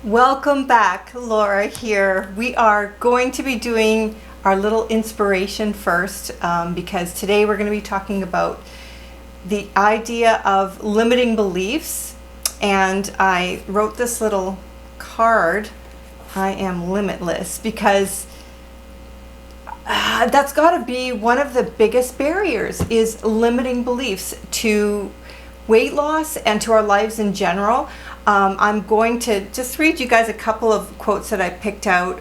Welcome back, Laura here. We are going to be doing our little inspiration first because today we're going to be talking about the idea of limiting beliefs. And I wrote this little card, I am limitless, because that's got to be one of the biggest barriers, is limiting beliefs to weight loss and to our lives in general. I'm going to just read you guys a couple of quotes that I picked out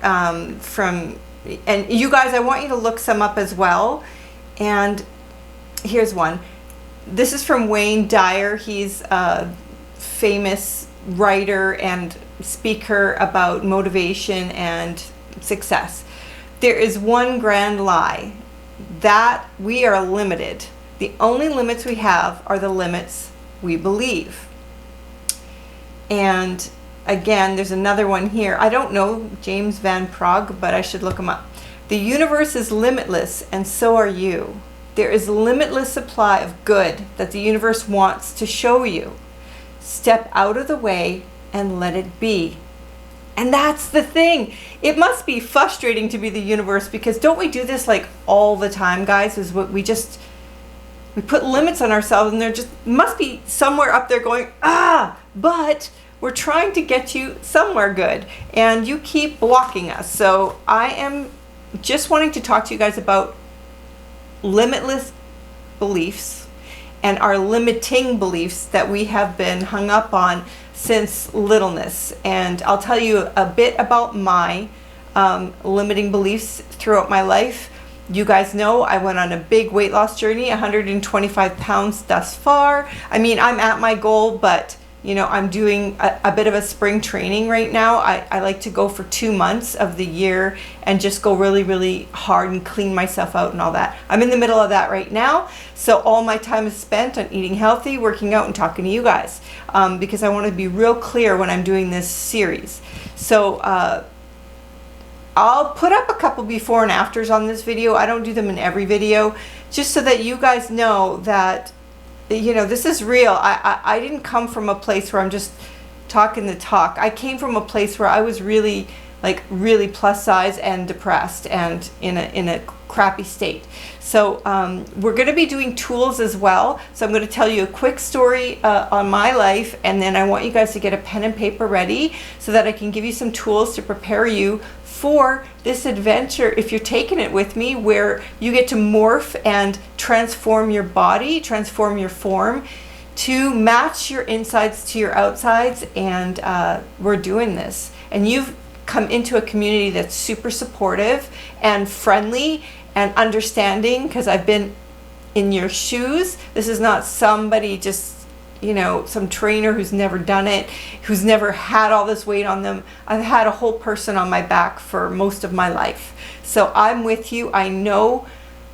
from, and you guys, I want you to look some up as well. And here's one. This is from Wayne Dyer. He's a famous writer and speaker about motivation and success. There is one grand lie, that we are limited. The only limits we have are the limits we believe. And again, there's another one here. I don't know James Van Praagh, but I should look him up. The universe is limitless, and so are you. There is limitless supply of good that the universe wants to show you. Step out of the way and let it be. And that's the thing. It must be frustrating to be the universe, because don't we do this like all the time, guys? Is what we put limits on ourselves, and there just must be somewhere up there going, but we're trying to get you somewhere good, and you keep blocking us. So I am just wanting to talk to you guys about limitless beliefs and our limiting beliefs that we have been hung up on since littleness. And I'll tell you a bit about my limiting beliefs throughout my life. You guys know I went on a big weight loss journey, 125 pounds thus far. I mean, I'm at my goal, but you know, I'm doing a bit of a spring training right now. I like to go for 2 months of the year and just go really, really hard and clean myself out and all that. I'm in the middle of that right now. So all my time is spent on eating healthy, working out, and talking to you guys because I want to be real clear when I'm doing this series. So I'll put up a couple before and afters on this video. I don't do them in every video, just so that you guys know that, you know, this is real. I didn't come from a place where I'm just talking the talk. I came from a place where I was really plus size and depressed and in a crappy state. So we're going to be doing tools as well. So I'm going to tell you a quick story on my life, and then I want you guys to get a pen and paper ready so that I can give you some tools to prepare you for this adventure, if you're taking it with me, where you get to morph and transform your body, transform your form to match your insides to your outsides. And we're doing this, and you've come into a community that's super supportive and friendly and understanding, because I've been in your shoes. This is not somebody just, you know, some trainer who's never done it, who's never had all this weight on them. I've had a whole person on my back for most of my life. So I'm with you. I know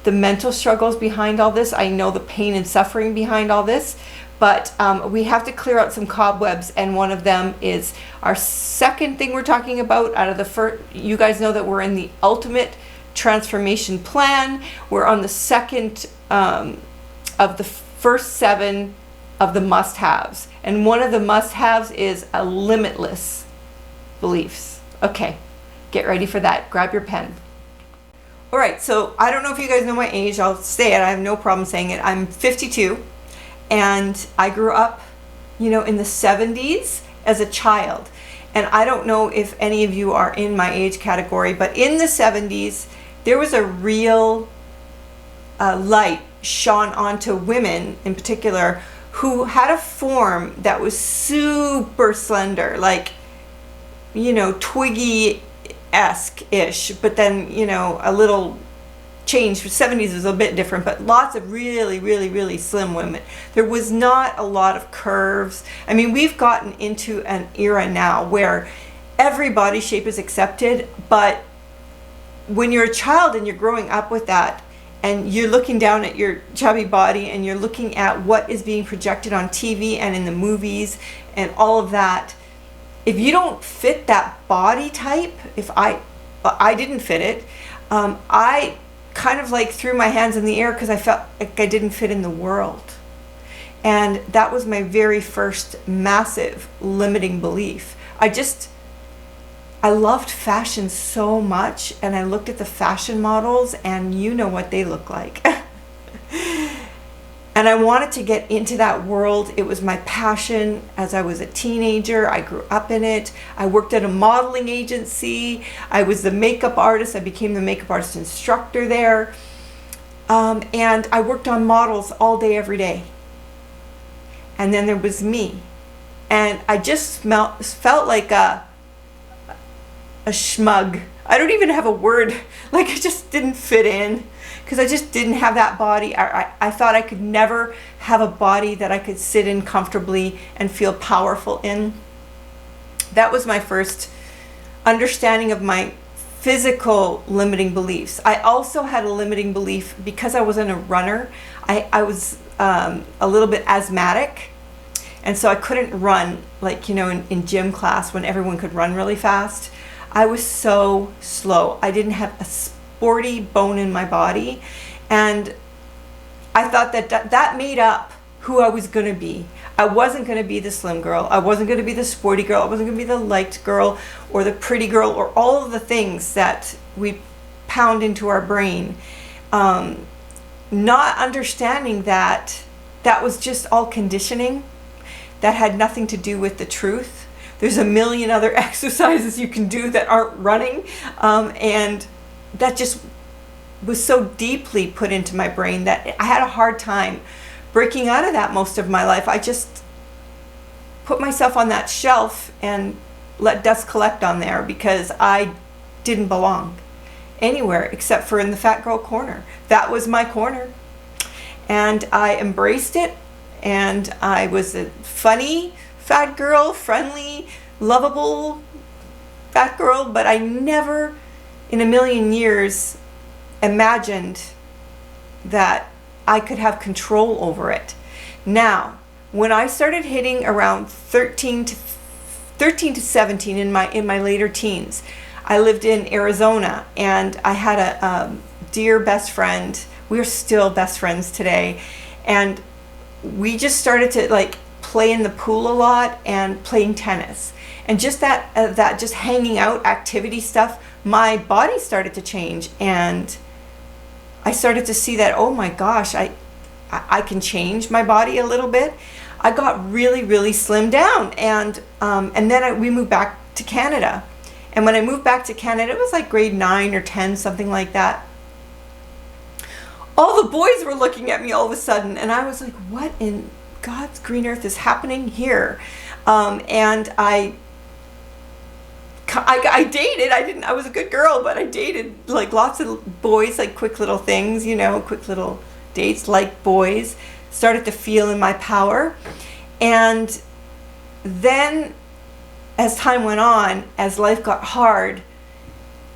the mental struggles behind all this. I know the pain and suffering behind all this. But we have to clear out some cobwebs, and one of them is our second thing we're talking about out of the first. You guys know that we're in the ultimate transformation plan. We're on the second of the first 7 of the must-haves, and one of the must-haves is a limitless beliefs. Okay, get ready for that. Grab your pen. All right, so I don't know if you guys know my age. I'll say it. I have no problem saying it. I'm 52, and I grew up, you know, in the 70s as a child. And I don't know if any of you are in my age category, but in the 70s, there was a real light shone onto women in particular who had a form that was super slender, like, you know, Twiggy-esque-ish, but then, you know, a little changed. The 70s is a bit different, but lots of really, really, really slim women. There was not a lot of curves. I mean, we've gotten into an era now where every body shape is accepted, but when you're a child and you're growing up with that, and you're looking down at your chubby body, and you're looking at what is being projected on TV and in the movies and all of that, if you don't fit that body type, if I didn't fit it, I kind of like threw my hands in the air because I felt like I didn't fit in the world. And that was my very first massive limiting belief. I just I loved fashion so much, and I looked at the fashion models, and you know what they look like. And I wanted to get into that world. It was my passion as I was a teenager. I grew up in it. I worked at a modeling agency. I was the makeup artist. I became the makeup artist instructor there. And I worked on models all day, every day. And then there was me. And I just felt like a schmug. I don't even have a word. Like, I just didn't fit in. Because I just didn't have that body. I thought I could never have a body that I could sit in comfortably and feel powerful in. That was my first understanding of my physical limiting beliefs. I also had a limiting belief because I wasn't a runner. I was a little bit asthmatic. And so I couldn't run like, you know, in gym class when everyone could run really fast. I was so slow. I didn't have a sporty bone in my body, and I thought that made up who I was going to be. I wasn't going to be the slim girl. I wasn't going to be the sporty girl. I wasn't going to be the liked girl or the pretty girl or all of the things that we pound into our brain. Not understanding that was just all conditioning that had nothing to do with the truth. There's a million other exercises you can do that aren't running, and that just was so deeply put into my brain that I had a hard time breaking out of that most of my life. I just put myself on that shelf and let dust collect on there because I didn't belong anywhere except for in the fat girl corner. That was my corner. And I embraced it, and I was a funny fat girl, friendly, lovable fat girl, but I never in a million years imagined that I could have control over it. Now, when I started hitting around 13 to 17 in my later teens, I lived in Arizona, and I had a dear best friend. We're still best friends today, and we just started to like play in the pool a lot and playing tennis, and just that just hanging out activity stuff. My body started to change, and I started to see that, oh my gosh, I can change my body a little bit. I got really, really slimmed down, and then we moved back to Canada. And when I moved back to Canada, it was like grade 9 or 10, something like that. All the boys were looking at me all of a sudden, and I was like, what in God's green earth is happening here? And I dated. I was a good girl, but I dated like lots of boys, like quick little things, you know, quick little dates, like boys. Started to feel in my power. And then as time went on, as life got hard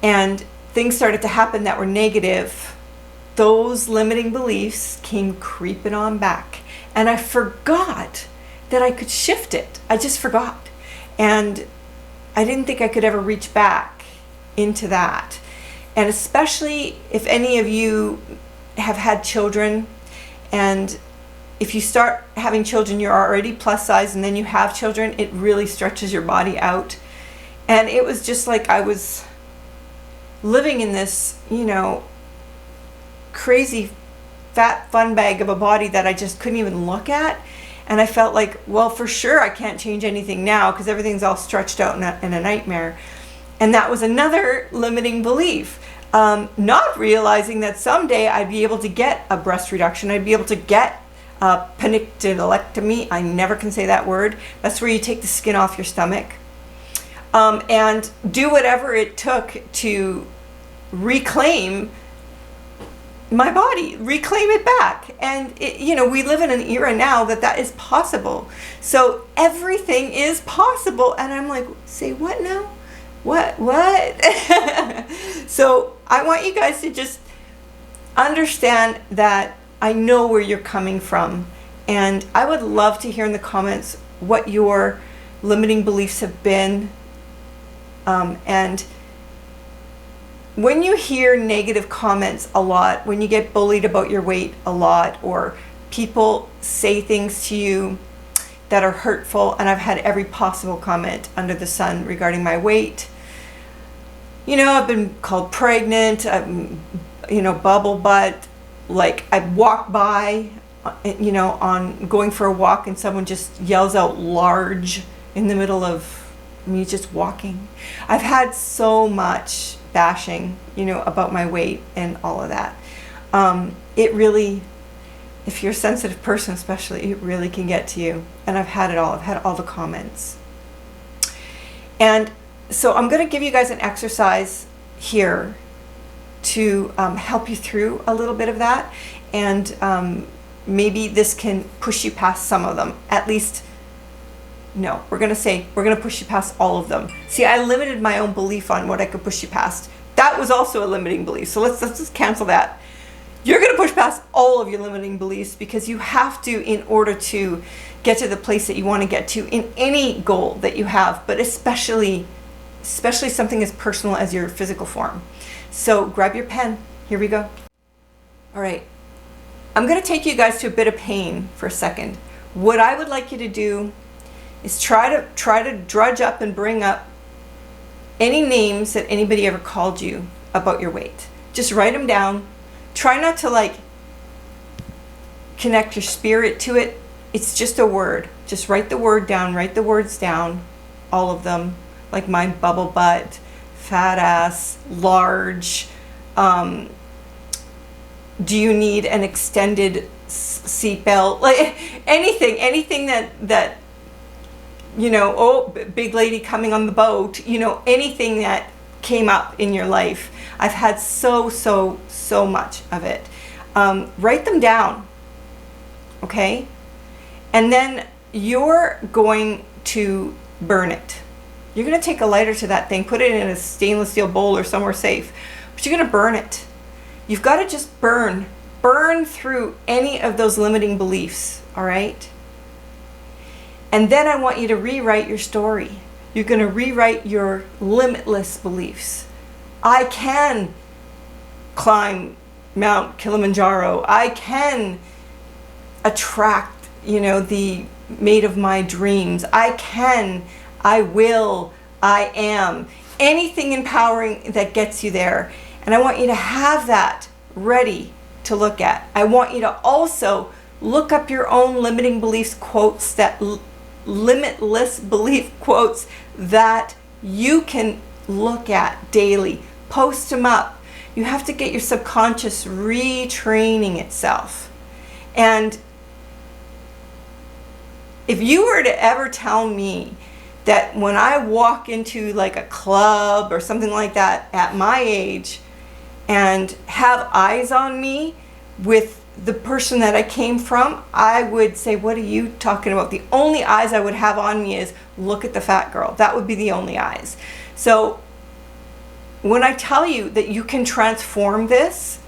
and things started to happen that were negative, those limiting beliefs came creeping on back. And I forgot that I could shift it. I just forgot. And I didn't think I could ever reach back into that. And especially if any of you have had children, and if you start having children, you're already plus size, and then you have children, it really stretches your body out. And it was just like I was living in this, you know, crazy fat fun bag of a body that I just couldn't even look at. And I felt like, well, for sure I can't change anything now because everything's all stretched out in a nightmare. And that was another limiting belief. Not realizing that someday I'd be able to get a breast reduction. I'd be able to get a penectolectomy. I never can say that word. That's where you take the skin off your stomach. And do whatever it took to reclaim my body, reclaim it back. And you know, we live in an era now that is possible. So everything is possible. And I'm like, say what now? What? So I want you guys to just understand that I know where you're coming from. And I would love to hear in the comments what your limiting beliefs have been. And when you hear negative comments a lot, when you get bullied about your weight a lot, or people say things to you that are hurtful, and I've had every possible comment under the sun regarding my weight, You know, I've been called pregnant, you know, bubble butt. Like, I walk by, you know, on going for a walk and someone just yells out large in the middle of me just walking. I've had so much bashing, you know, about my weight and all of that. It really, if you're a sensitive person especially, it really can get to you. And I've had it all. I've had all the comments. And so I'm going to give you guys an exercise here to help you through a little bit of that. And maybe this can push you past some of them. At least, no, we're going to push you past all of them. See, I limited my own belief on what I could push you past. That was also a limiting belief. So let's just cancel that. You're going to push past all of your limiting beliefs, because you have to, in order to get to the place that you want to get to in any goal that you have, but especially something as personal as your physical form. So grab your pen. Here we go. All right. I'm going to take you guys to a bit of pain for a second. What I would like you to do is try to drudge up and bring up any names that anybody ever called you about your weight. Just write them down. Try not to like connect your spirit to it. It's just a word. Just write the word down. Write the words down. All of them. Like mine, bubble butt, fat ass, large. Do you need an extended seatbelt? Like anything that you know, oh, big lady coming on the boat, you know, anything that came up in your life. I've had so much of it. Write them down, okay? And then you're going to burn it. You're going to take a lighter to that thing, put it in a stainless steel bowl or somewhere safe, but you're going to burn it. You've got to just burn through any of those limiting beliefs, all right? And then I want you to rewrite your story. You're going to rewrite your limitless beliefs. I can climb Mount Kilimanjaro. I can attract, you know, the mate of my dreams. I can, I will, I am. Anything empowering that gets you there. And I want you to have that ready to look at. I want you to also look up your own limiting beliefs quotes, that limitless belief quotes that you can look at daily. Post them up. You have to get your subconscious retraining itself. And if you were to ever tell me that when I walk into like a club or something like that at my age and have eyes on me with the person that I came from, I would say, what are you talking about? The only eyes I would have on me is, look at the fat girl. That would be the only eyes. So when I tell you that you can transform this,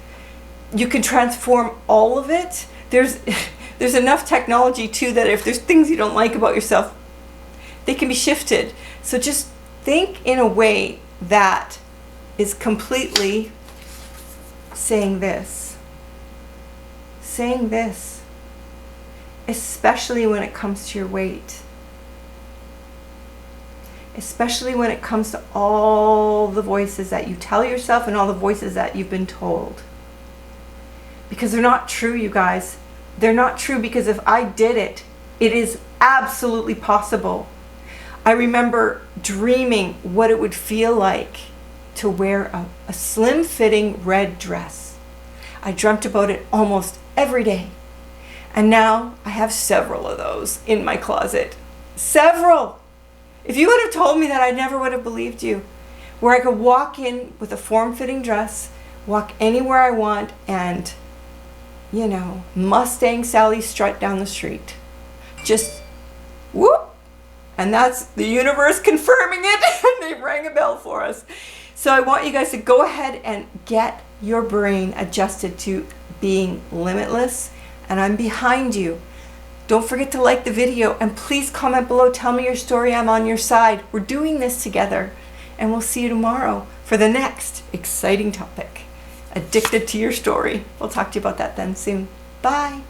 you can transform all of it. There's enough technology too that if there's things you don't like about yourself, they can be shifted. So just think in a way that is completely saying this, especially when it comes to your weight. Especially when it comes to all the voices that you tell yourself and all the voices that you've been told. Because they're not true, you guys. They're not true, because if I did it, it is absolutely possible. I remember dreaming what it would feel like to wear a slim-fitting red dress. I dreamt about it almost every day. And now I have several of those in my closet. Several! If you would have told me that, I never would have believed you. Where I could walk in with a form-fitting dress, walk anywhere I want, and, you know, Mustang Sally strut down the street. Just, whoop! And that's the universe confirming it, and they rang a bell for us. So I want you guys to go ahead and get your brain adjusted to being limitless, and I'm behind you. Don't forget to like the video, and please comment below. Tell me your story. I'm on your side. We're doing this together, and we'll see you tomorrow for the next exciting topic. Addicted to your story. We'll talk to you about that then soon. Bye.